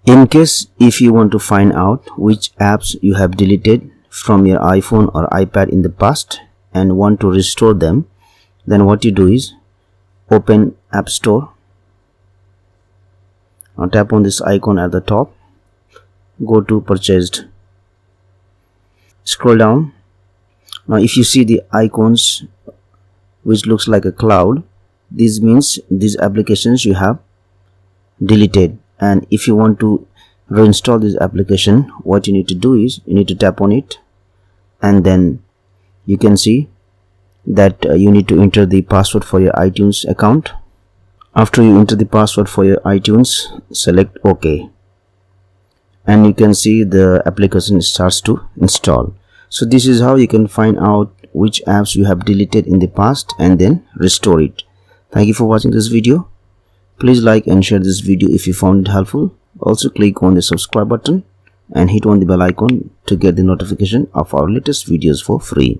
In case if you want to find out which apps you have deleted from your iPhone or iPad in the past and want to restore them, then what you do is open App Store. Now tap on this icon at the top, go to purchased, scroll down. Now if you see the icons which looks like a cloud, this means these applications you have deleted. And if you want to reinstall this application, what you need to do is you need to tap on it, and then you can see that you need to enter the password for your iTunes account. After you enter the password for your iTunes, select OK, and you can see the application starts to install. So this is how you can find out which apps you have deleted in the past and then restore it. Thank you for watching this video. Please like and share this video if you found it helpful. Also click on the subscribe button and hit on the bell icon to get the notification of our latest videos for free.